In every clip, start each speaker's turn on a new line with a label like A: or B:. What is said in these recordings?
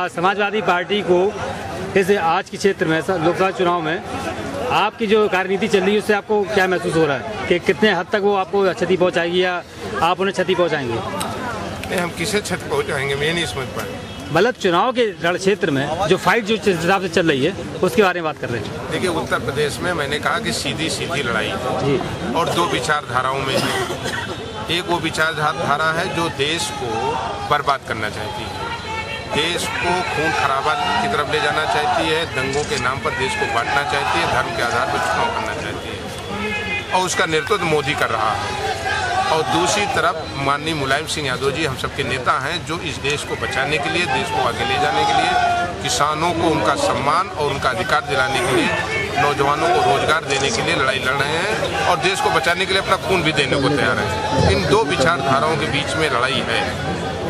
A: Samajwadi party को जैसे आज के क्षेत्र में लोकसभा चुनाव में आपकी जो कार्यनीति चल रही है उससे आपको क्या महसूस हो रहा है कि कितने हद तक वो आपको क्षति पहुंचाएगी या आप उन्हें क्षति पहुंचाएंगे?
B: नहीं, हम किसे क्षति पहुंचाएंगे मैं नहीं समझ पाए।
A: मतलब चुनाव के रण क्षेत्र में जो फाइट जो हिसाब से चल रही है उसके बारे में बात कर रहे हैं।
B: देखिए, उत्तर प्रदेश में मैंने कहा कि सीधी सीधी लड़ाई है और दो विचारधाराओं में है। एक वो विचारधारा है जो देश को बर्बाद करना चाहती है, देश को खून खराबा की तरफ ले जाना चाहती है, दंगों के नाम पर देश को बांटना चाहती है, धर्म के आधार पर चुनाव करना चाहती है और उसका नेतृत्व मोदी कर रहा है। और दूसरी तरफ माननीय मुलायम सिंह यादव जी हम सबके नेता हैं जो इस देश को बचाने के लिए, देश को आगे ले जाने के लिए, किसानों को उनका सम्मान और उनका अधिकार दिलाने के लिए, नौजवानों को रोजगार देने के लिए लड़ाई लड़ रहे हैं और देश को बचाने के लिए अपना खून भी देने को तैयार है। इन दो विचारधाराओं के बीच में लड़ाई है।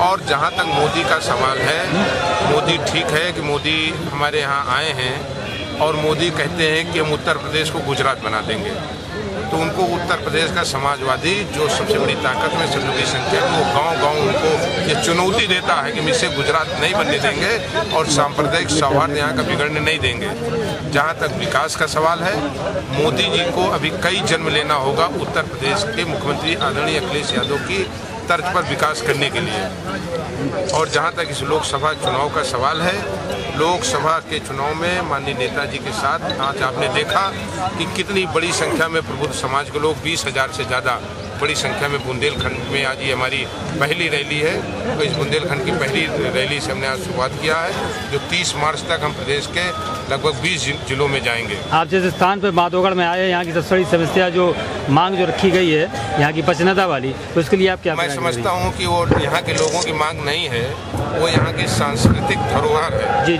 B: और जहाँ तक मोदी का सवाल है, मोदी ठीक है कि मोदी हमारे यहाँ आए हैं और मोदी कहते हैं कि हम उत्तर प्रदेश को गुजरात बना देंगे, तो उनको उत्तर प्रदेश का समाजवादी जो सबसे बड़ी ताकत में सबसे बड़ी संख्या में वो गांव-गांव उनको ये चुनौती देता है कि हम इसे गुजरात नहीं बनने देंगे और सांप्रदायिक सौहार्द यहाँ का बिगड़ने नहीं देंगे। जहाँ तक विकास का सवाल है, मोदी जी को अभी कई जन्म लेना होगा उत्तर प्रदेश के मुख्यमंत्री आदरणीय अखिलेश यादव की तर्ज पर विकास करने के लिए। और जहाँ तक इस लोकसभा चुनाव का सवाल है, लोकसभा के चुनाव में माननीय नेताजी के साथ आज आपने देखा कि कितनी बड़ी संख्या में प्रबुद्ध समाज के लोग 20,000 से ज़्यादा बड़ी संख्या में बुंदेलखंड में आज ये हमारी पहली रैली है। तो इस बुंदेलखंड की पहली रैली से हमने आज शुरुआत किया है जो 30 मार्च तक हम प्रदेश के लगभग 20 जिलों में जाएंगे।
A: आप जिस स्थान पर माधोगढ़ में आए, यहाँ की सबसे बड़ी समस्या जो मांग जो रखी गई है यहाँ की पचनता वाली, तो उसके लिए आप क्या?
B: मैं समझता हूँ कि वो यहाँ के लोगों की मांग नहीं है, वो यहाँ की सांस्कृतिक धरोहर है
A: जी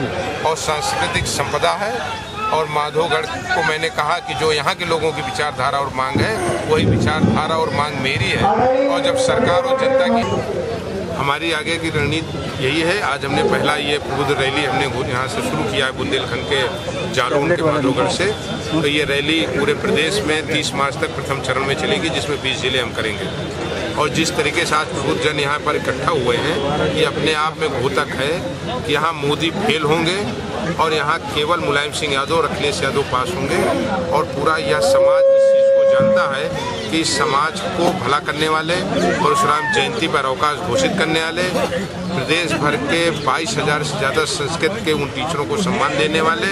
B: और सांस्कृतिक संपदा है। और माधोगढ़ को मैंने कहा कि जो यहाँ के लोगों की विचारधारा और मांग है वही विचारधारा और मांग मेरी है। और जब सरकार और जनता की हमारी आगे की रणनीति यही है। आज हमने पहला ये प्रबुद्ध रैली हमने यहाँ से शुरू किया है बुंदेलखंड के जालौन के माधोगढ़ से। तो ये रैली पूरे प्रदेश में 30 मार्च तक प्रथम चरण में चलेगी जिसमें 20 जिले हम करेंगे। और जिस तरीके से आज प्रबुद्ध जन यहाँ पर इकट्ठा हुए हैं ये अपने आप में घोतक है कि यहाँ मोदी फेल होंगे और यहाँ केवल मुलायम सिंह यादव और अखिलेश यादव पास होंगे। और पूरा यह समाज इस चीज़ को जानता है कि इस समाज को भला करने वाले, परशुराम जयंती पर अवकाश घोषित करने वाले, प्रदेश भर के 22,000 से ज़्यादा संस्कृत के उन टीचरों को सम्मान देने वाले,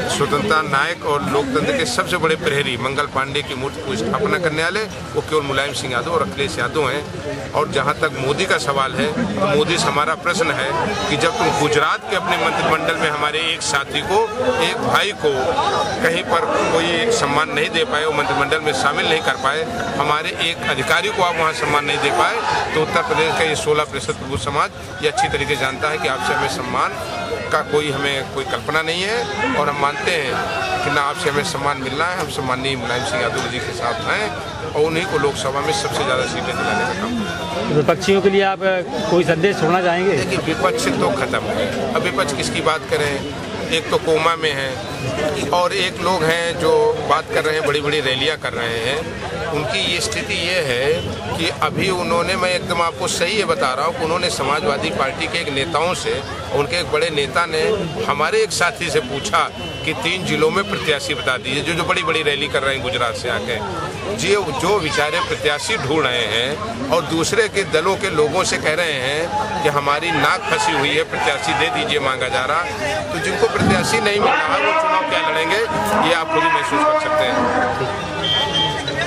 B: स्वतंत्रता नायक और लोकतंत्र के सबसे बड़े प्रहरी मंगल पांडे की मूर्ति को स्थापना करने वाले वो केवल मुलायम सिंह यादव और अखिलेश यादव हैं। और जहाँ तक मोदी का सवाल है तो मोदी से हमारा प्रश्न है कि जब तुम गुजरात के अपने मंत्रिमंडल में हमारे एक साथी को, एक भाई को कहीं पर कोई सम्मान नहीं दे पाए, वो मंत्रिमंडल में शामिल नहीं कर पाए, हमारे एक अधिकारी को आप वहाँ सम्मान नहीं दे पाए, तो उत्तर प्रदेश का ये 16% प्रबुद्ध समाज ये अच्छी तरीके जानता है कि आपसे हमें सम्मान का हमें कोई कल्पना नहीं है। और हम मानते हैं कि ना आपसे हमें सम्मान मिलना है, हम सम्माननीय मुलायम सिंह यादव जी के साथ हैं और उन्हीं को लोकसभा में सबसे ज़्यादा सीटें दिलाने का काम।
A: विपक्षियों के लिए आप कोई संदेश छोड़ना चाहेंगे?
B: देखिए, विपक्ष तो खत्म है, अब विपक्ष किसकी बात करें? एक तो कोमा में है और एक लोग हैं जो बात कर रहे हैं, बड़ी बड़ी रैलियां कर रहे हैं। उनकी ये स्थिति ये है कि अभी उन्होंने, मैं एकदम आपको सही ये बता रहा हूँ कि उन्होंने समाजवादी पार्टी के एक नेताओं से, उनके एक बड़े नेता ने हमारे एक साथी से पूछा कि 3 जिलों में प्रत्याशी बता दीजिए जो बड़ी बड़ी रैली कर रहे हैं गुजरात से आके। जी, जो बेचारे प्रत्याशी ढूंढ रहे हैं और दूसरे के दलों के लोगों से कह रहे हैं कि हमारी नाक फंसी हुई है, प्रत्याशी दे दीजिए मांगा जा रहा, तो जिनको प्रत्याशी नहीं मिल रहा वो चुनाव क्या लड़ेंगे ये आप खुद ही महसूस कर सकते हैं।